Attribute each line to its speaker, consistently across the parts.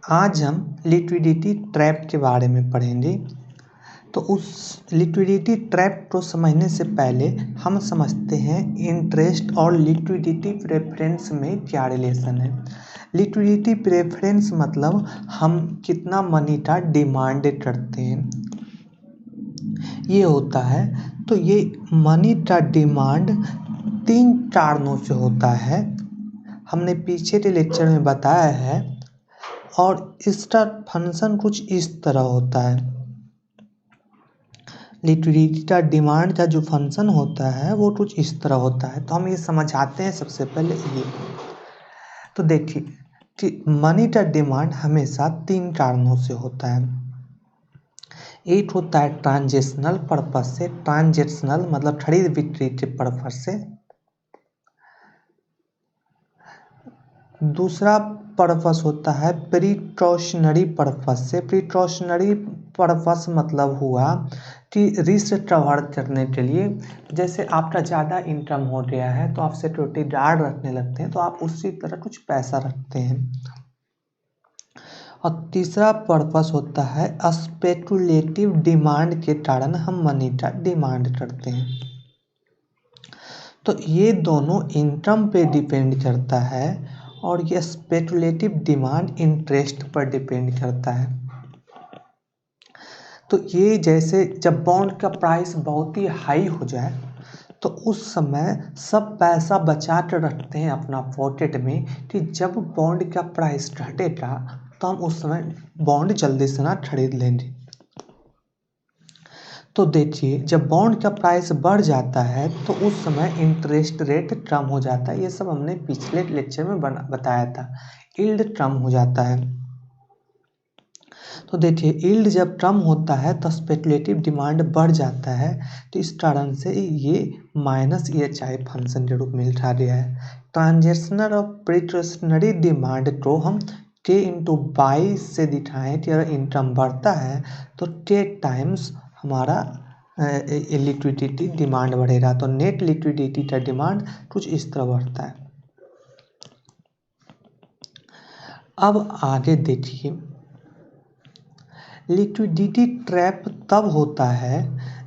Speaker 1: आज हम liquidity trap के बारे में पढ़ेंगे। तो उस लिक्विडिटी ट्रैप को समझने से पहले हम समझते हैं इंटरेस्ट और लिक्विडिटी प्रेफरेंस में क्या रिलेशन है। लिक्विडिटी प्रेफरेंस मतलब हम कितना मनी का डिमांड करते हैं, ये होता है। तो ये मनी का डिमांड 3 कारणों से होता है, हमने पीछे के लेक्चर में बताया है। और इसका फंक्शन कुछ इस तरह होता है। लिक्विडिटी का डिमांड का जो फंक्शन होता है वो कुछ इस तरह होता है। तो हम ये समझाते हैं सबसे पहले ये। तो देखिए कि मनी का डिमांड हमेशा 3 कारणों से होता है। एक होता है ट्रांजेक्शनल पर्पस से, ट्रांजेक्शनल मतलब खरीद बिक्री के पर्पस से। दूसरा पर्पस होता है प्रिकॉशनरी पर्पस से। प्रिकॉशनरी पर्पस मतलब हुआ कि रिस्क कवर करने के लिए, जैसे आपका ज़्यादा इनकम हो गया है तो आप सिक्योरिटी गार्ड रखने लगते हैं, तो आप उसी तरह कुछ पैसा रखते हैं। और तीसरा पर्पस होता है स्पेकुलेटिव डिमांड के कारण हम मनी का डिमांड करते हैं। तो ये दोनों इनकम पे डिपेंड करता है और ये स्पेकुलेटिव डिमांड इंटरेस्ट पर डिपेंड करता है। तो ये जैसे जब बॉन्ड का प्राइस बहुत ही हाई हो जाए तो उस समय सब पैसा बचा कर रखते हैं अपना पॉकेट में कि जब बॉन्ड का प्राइस घटेगा तो हम उस समय बॉन्ड जल्दी से ना खरीद लेंगे। तो देखिए जब बॉन्ड का प्राइस बढ़ जाता है तो उस समय इंटरेस्ट रेट कम हो जाता है। ये सब हमने पिछले लेक्चर में बताया था। यील्ड कम हो जाता है। तो देखिए यील्ड जब कम होता है तो स्पेकुलेटिव डिमांड बढ़ जाता है। तो इस कारण से ये -EHI फंक्शन के रूप में लिखा गया है। ट्रांजेक्शनल और प्रिकॉशनरी डिमांड को हम K/22 से दिखाएं कि अगर इनकम बढ़ता है तो K टाइम्स हमारा लिक्विडिटी डिमांड बढ़ेगा। तो नेट लिक्विडिटी का डिमांड कुछ इस तरह बढ़ता है। अब आगे देखिए, लिक्विडिटी ट्रैप तब होता है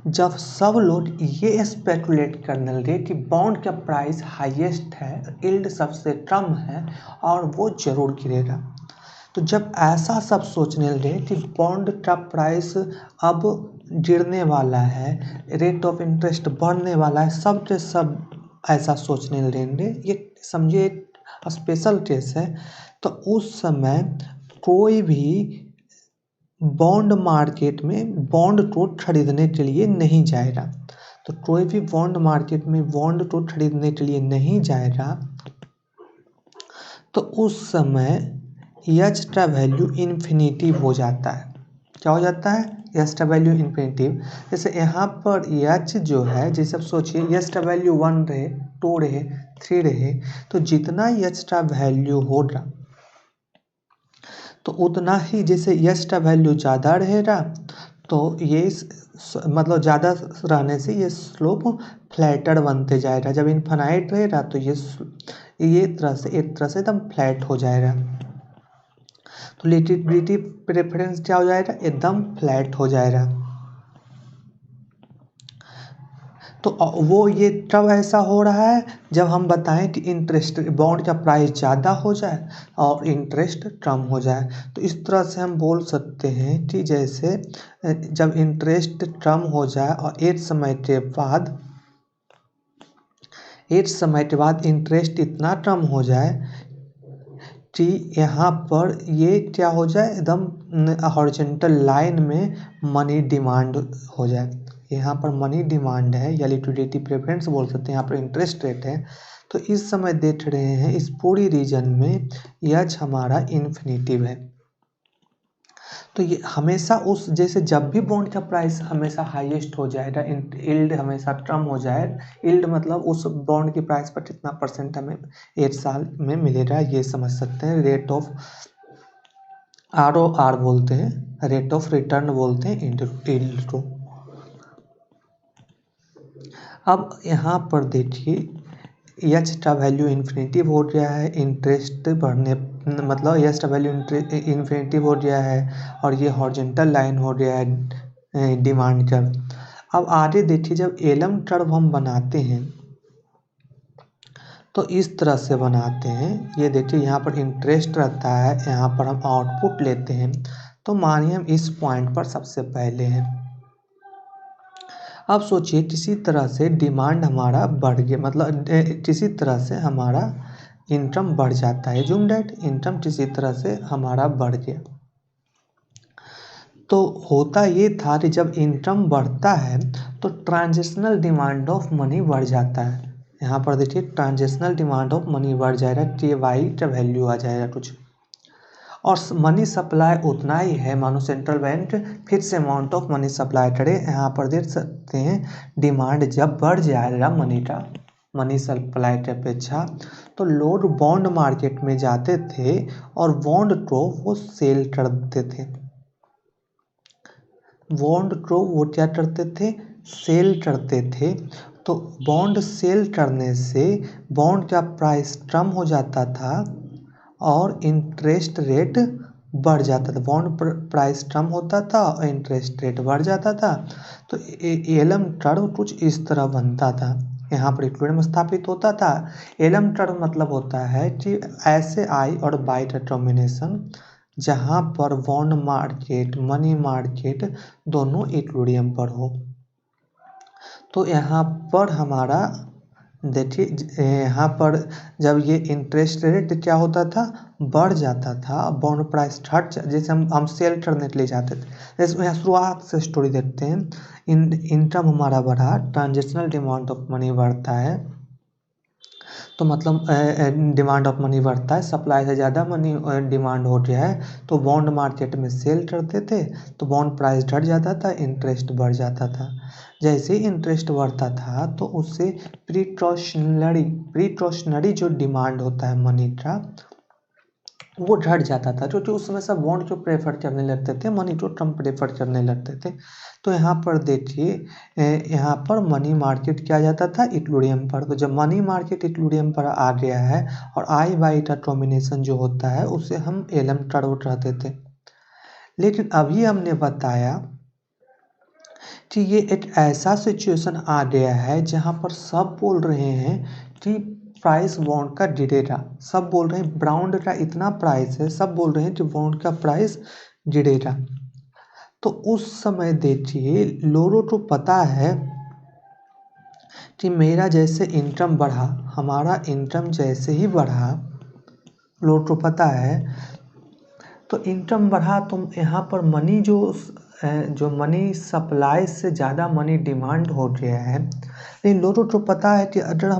Speaker 1: जब सब लोग ये स्पेकुलेट करने लगे कि बॉन्ड का प्राइस हाईएस्ट है, यील्ड सबसे कम है और वो जरूर गिरेगा। तो जब ऐसा सब सोचने लगे कि बॉन्ड का प्राइस अब गिरने वाला है, रेट ऑफ इंटरेस्ट बढ़ने वाला है, सब के सब ऐसा सोचने लगेंगे, ये समझिए एक स्पेशल केस है। तो उस समय कोई भी बॉन्ड मार्केट में बॉन्ड को खरीदने के लिए नहीं जाएगा। तो कोई भी बॉन्ड मार्केट में बॉन्ड को खरीदने के लिए नहीं जाएगा तो उस समय एच का वैल्यू इन्फिनिटिव हो जाता है। क्या हो जाता है? एच का वैल्यू इन्फिनिटिव। जैसे यहाँ पर एच जो है, जैसे आप सोचिए एच का वैल्यू 1 रहे, 2 रहे, 3 रहे, तो जितना एच का वैल्यू होगा तो उतना ही, जैसे एच का वैल्यू ज़्यादा रहेगा तो ये मतलब ज़्यादा रहने से ये स्लोप फ्लैटर बनते जाएगा। जब इनफाइनाइट रहेगा तो ये एक तरह से एकदम फ्लैट हो जाएगा। तो लिक्विडिटी प्रेफरेंस क्या हो जाएगा? एकदम फ्लैट हो जाएगा। तो वो ये कब ऐसा हो रहा है? जब हम बताएं कि इंटरेस्ट बॉन्ड का प्राइस ज़्यादा हो जाए और इंटरेस्ट कम हो जाए। तो इस तरह से हम बोल सकते हैं कि जैसे जब इंटरेस्ट कम हो जाए और एक समय के बाद इंटरेस्ट इतना कम हो जाए कि यहाँ पर ये क्या हो जाए, एकदम हॉरिजॉन्टल लाइन में मनी डिमांड हो जाए। यहाँ पर मनी डिमांड है या लिक्विडिटी प्रेफरेंस बोल सकते हैं, यहाँ पर इंटरेस्ट रेट है। तो इस समय देख रहे हैं इस पूरी रीजन में एच हमारा इन्फिनिटिव है। तो ये हमेशा उस, जैसे जब भी बॉन्ड का प्राइस हमेशा हाईएस्ट हो जाएगा, यील्ड हमेशा कम हो जाए, यील्ड मतलब उस बॉन्ड की प्राइस पर कितना परसेंट हमें 1 साल में मिलेगा, ये समझ सकते हैं। रेट ऑफ ROR बोलते हैं, रेट ऑफ रिटर्न बोलते हैं यील्ड को। अब यहाँ पर देखिए एच का वैल्यू इन्फिनिटिव हो गया है, इंटरेस्ट बढ़ने मतलब एस डब्ल्यू इन्फिनिटी हो गया है और ये हॉरिजॉन्टल लाइन हो गया है डिमांड कर्व। अब आगे देखिए, जब एलम कर्व हम बनाते हैं तो इस तरह से बनाते हैं। ये देखिए यहाँ पर इंटरेस्ट रहता है, यहाँ पर हम आउटपुट लेते हैं। तो मानिए हम इस पॉइंट पर सबसे पहले हैं। अब सोचिए किसी तरह से डिमांड हमारा बढ़ गया, मतलब किसी तरह से हमारा इनकम बढ़ जाता है। जूम डेट इनकम किसी तरह से हमारा बढ़ गया। तो होता ये था कि जब इनकम बढ़ता है तो ट्रांजेक्शनल डिमांड ऑफ मनी बढ़ जाता है। यहाँ पर देखिए ट्रांजेक्शनल डिमांड ऑफ मनी बढ़ जाएगा, KY का वैल्यू आ जाएगा कुछ, और मनी सप्लाई उतना ही है। मानो सेंट्रल बैंक फिर से अमाउंट ऑफ मनी सप्लाई करे। यहाँ पर देख सकते हैं डिमांड जब बढ़ जाएगा मनी सप्लाई की अपेक्षा, तो लोग बॉन्ड मार्केट में जाते थे और बॉन्ड को वो सेल करते थे। बॉन्ड को वो क्या करते थे, सेल करते थे। तो बॉन्ड सेल करने से बॉन्ड का प्राइस कम हो जाता था और इंटरेस्ट रेट बढ़ जाता था। बॉन्ड प्राइस कम होता था और इंटरेस्ट रेट बढ़ जाता था। तो एलम कर्व कुछ इस तरह बनता था। यहाँ पर इक्विलिब्रियम स्थापित होता था। एलम कर्व मतलब होता है कि ऐसे आई और बाई का कॉम्बिनेशन जहाँ पर बॉन्ड मार्केट मनी मार्केट दोनों इक्विलिब्रियम पर हो। तो यहाँ पर हमारा देखिए, यहाँ पर जब ये इंटरेस्ट रेट क्या होता था, बढ़ जाता था, बॉन्ड प्राइस घट, जैसे हम सेल करने के लिए जाते थे। जैसे यहाँ शुरुआत से स्टोरी देखते हैं। इनकम हमारा बढ़ा, ट्रांजेक्शनल डिमांड ऑफ मनी बढ़ता है, तो मतलब डिमांड ऑफ मनी बढ़ता है, सप्लाई से ज़्यादा मनी डिमांड हो गया है, तो बॉन्ड मार्केट में सेल करते थे, तो बॉन्ड प्राइस घट जाता था, इंटरेस्ट बढ़ जाता था। जैसे ही इंटरेस्ट बढ़ता था तो उससे प्रीकॉशनरी जो डिमांड होता है मनी का वो घट जाता था, क्योंकि उस समय सब बॉन्ड को प्रेफर करने लगते थे, मनी को कम प्रेफर करने लगते थे। तो यहाँ पर देखिए, यहाँ पर मनी मार्केट क्या जाता था, इक्विलिब्रियम पर। तो जब मनी मार्केट इक्विलिब्रियम पर आ गया है और आई बाई का कॉम्बिनेशन जो होता है उसे हम एलम कर्व कहते थे। लेकिन अभी हमने बताया कि ये एक ऐसा सिचुएशन आ गया है जहाँ पर सब बोल रहे हैं कि प्राइस बॉन्ड का गिरेगा। सब बोल रहे हैं बॉन्ड का इतना प्राइस है, सब बोल रहे हैं कि बॉन्ड का प्राइस गिरेगा। तो उस समय देखिए लोगों को पता है कि मेरा जैसे इनकम बढ़ा, हमारा इनकम जैसे ही बढ़ा, लोगों को पता है तो इनकम बढ़ा, तो यहाँ पर मनी जो मनी सप्लाई से ज़्यादा मनी डिमांड हो गया है। लेकिन लोगों को पता है कि अगर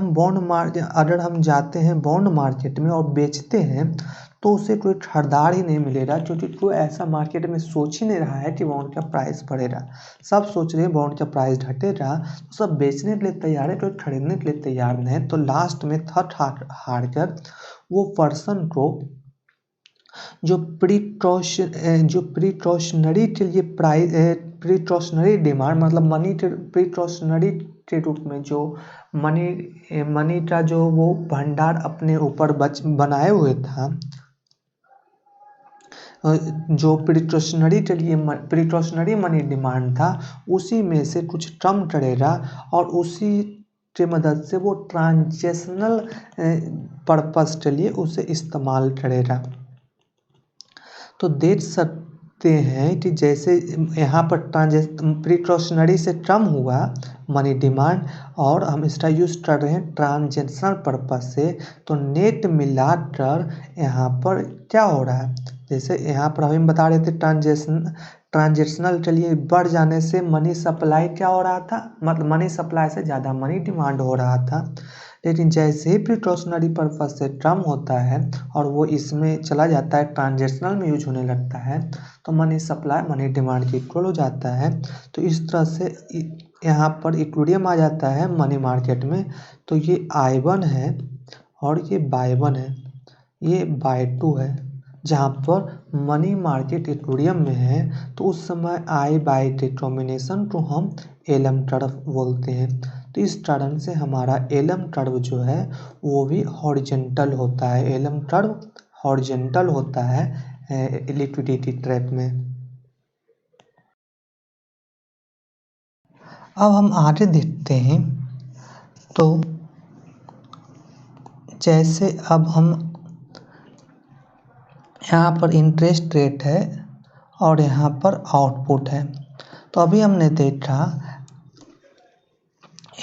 Speaker 1: हम जाते हैं बॉन्ड मार्केट में और बेचते हैं तो उसे कोई खरीदार ही नहीं मिलेगा, क्योंकि कोई ऐसा मार्केट में सोच ही नहीं रहा है कि बॉन्ड का प्राइस बढ़ेगा। सब सोच रहे हैं बॉन्ड का प्राइस घटेगा, तो सब बेचने के लिए तैयार है, कोई खरीदने के लिए तैयार नहीं है। तो लास्ट में थक हार कर वो पर्सन को जो प्रीकॉशनरी के लिए प्राइस प्रीकॉशनरी डिमांड, मतलब मनी के प्रीकॉशनरी के रूप में जो मनी का जो वो भंडार अपने ऊपर बनाए हुए था, जो प्रीकॉशनरी मनी डिमांड था, उसी में से कुछ कम करेगा और उसी के मदद से वो ट्रांजेक्शनल पर्पस के लिए उसे इस्तेमाल करेगा। तो देख सकते हैं कि जैसे यहाँ पर प्रीकॉशनरी से कम हुआ मनी डिमांड और हम इसका यूज़ कर रहे हैं ट्रांजेक्शनल पर्पस से, तो नेट मिलाकर यहाँ पर क्या हो रहा है, जैसे यहाँ पर हम बता रहे थे ट्रांजेक्शनल के लिए बढ़ जाने से मनी सप्लाई क्या हो रहा था, मतलब मनी सप्लाई से ज़्यादा मनी डिमांड हो रहा था। लेकिन जैसे ही प्रिकॉशनरी पर्पज से कम होता है और वो इसमें चला जाता है, ट्रांजेक्शनल में यूज होने लगता है, तो मनी सप्लाई मनी डिमांड के इक्वल हो जाता है। तो इस तरह से यहाँ पर इक्विलिब्रियम आ जाता है मनी मार्केट में। तो ये I1 है और ये बाय1 है, ये बाय2 है। जहाँ पर मनी मार्केट इक्विलिब्रियम में है तो उस समय आई बाई के कॉम्बिनेशन को हम एलम कर्व बोलते हैं। तो इस कारण से हमारा एलम कर्व जो है वो भी हॉरिजॉन्टल होता है। एलम कर्व हॉरिजॉन्टल होता है लिक्विडिटी ट्रैप में। अब हम आगे देखते हैं तो जैसे अब हम यहाँ पर इंटरेस्ट रेट है और यहाँ पर आउटपुट है। तो अभी हमने देखा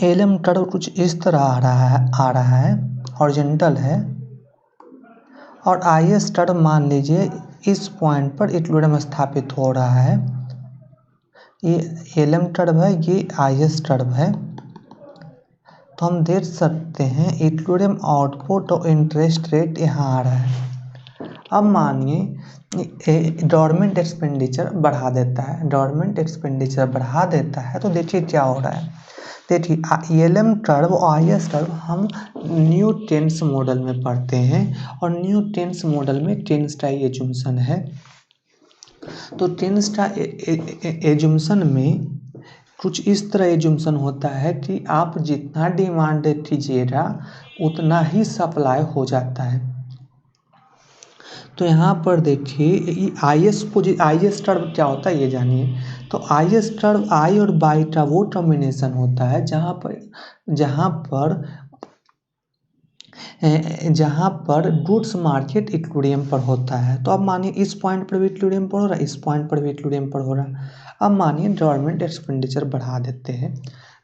Speaker 1: एलएम कर्व कुछ इस तरह आ रहा है हॉरिजॉन्टल है, और आईएस कर्व मान लीजिए इस पॉइंट पर इक्विलिब्रियम स्थापित हो रहा है। ये एलएम कर्व है, ये आईएस कर्व है। तो हम देख सकते हैं इक्विलिब्रियम आउटपुट और इंटरेस्ट रेट यहाँ आ रहा है। अब मानिए गवर्नमेंट एक्सपेंडिचर बढ़ा देता है, गवर्नमेंट एक्सपेंडिचर बढ़ा देता है तो देखिए क्या हो रहा है। देखिए एलएम कर्व और आईएस कर्व हम न्यूटन्स मॉडल में पढ़ते हैं, और न्यूटन्स मॉडल में टेंस का एजुम्पशन है। तो टेंस का एजुम्पशन में कुछ इस तरह एजुम्पशन होता है कि आप जितना डिमांड कीजिएगा उतना ही सप्लाई हो जाता है। तो यहाँ पर देखिए आईएस कर्व क्या होता है ये जानिए। तो आईएस कर्व आई और बाई का वो कॉम्बिनेशन होता है जहाँ पर गुड्स मार्केट इक्विलिब्रियम पर होता है। तो अब मानिए इस पॉइंट पर भी इक्विलिब्रियम पर हो रहा है, इस पॉइंट पर भी इक्विलिब्रियम पर हो रहा है। अब मानिए गवर्नमेंट एक्सपेंडिचर बढ़ा देते हैं,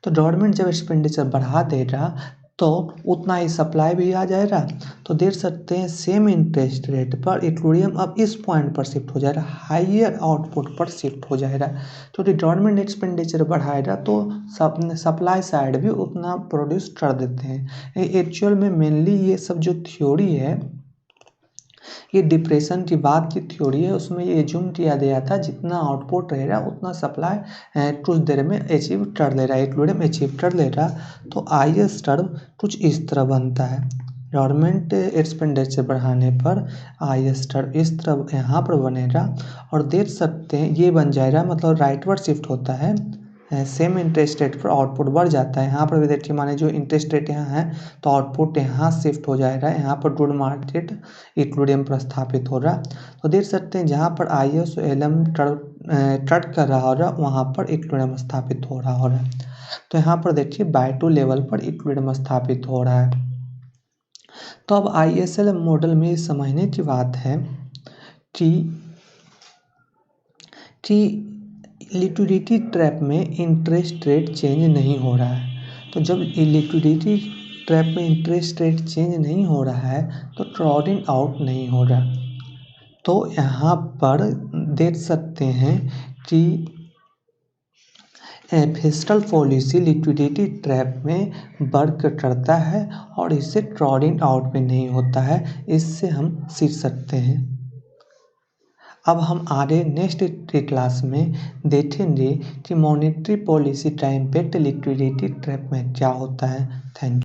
Speaker 1: तो गवर्नमेंट जब एक्सपेंडिचर बढ़ा देगा तो उतना ही सप्लाई भी आ जाएगा। तो देख सकते हैं सेम इंटरेस्ट रेट पर इक्विलिब्रियम अब इस पॉइंट पर शिफ्ट हो जाएगा, हाइयर आउटपुट पर शिफ्ट हो जाएगा। क्योंकि गवर्नमेंट एक्सपेंडिचर बढ़ाएगा तो सप्लाई साइड भी उतना प्रोड्यूस कर देते हैं। एक्चुअल में मेनली ये सब जो थ्योरी है ये डिप्रेशन की बात की थ्योरी है। उसमें ये एज्यूम किया गया था जितना आउटपुट रहेगा उतना सप्लाई कुछ देर में अचीव कर ले रहा है, इक्विलिब्रियम अचीव कर ले रहा। तो आईएस कर्व कुछ इस तरह बनता है, गवर्नमेंट एक्सपेंडिचर बढ़ाने पर आईएस कर्व इस तरह यहाँ पर बनेगा, और देख सकते हैं ये बन जाएगा, मतलब राइटवर्ड शिफ्ट होता है। सेम इंटरेस्ट रेट पर आउटपुट बढ़ जाता है। यहाँ पर भी देखिए माने जो इंटरेस्ट रेट यहाँ है तो आउटपुट यहाँ शिफ्ट हो जाएगा, यहाँ पर गुड मार्केट इक्विलिब्रियम पर स्थापित हो रहा। तो देख सकते हैं जहाँ पर आईएस और एलएम कट कर रहा होगा वहाँ पर इक्विलिब्रियम स्थापित हो रहा होगा। तो यहाँ पर देखिए बाय टू लेवल पर इक्विलिब्रियम स्थापित हो रहा है। तो अब आईएसएल मॉडल में समझने की बात है कि लिक्विडिटी ट्रैप में इंटरेस्ट रेट चेंज नहीं हो रहा है। तो जब लिक्विडिटी ट्रैप में इंटरेस्ट रेट चेंज नहीं हो रहा है तो क्राउडिंग आउट नहीं हो रहा। तो यहाँ पर देख सकते हैं कि फिस्कल पॉलिसी लिक्विडिटी ट्रैप में वर्क करता है और इससे क्राउडिंग आउट में नहीं होता है, इससे हम सीख सकते हैं। अब हम आगे नेक्स्ट क्लास में देखेंगे कि मॉनेटरी पॉलिसी का इम्पैक्ट लिक्विडिटी ट्रैप में क्या होता है। Thank you.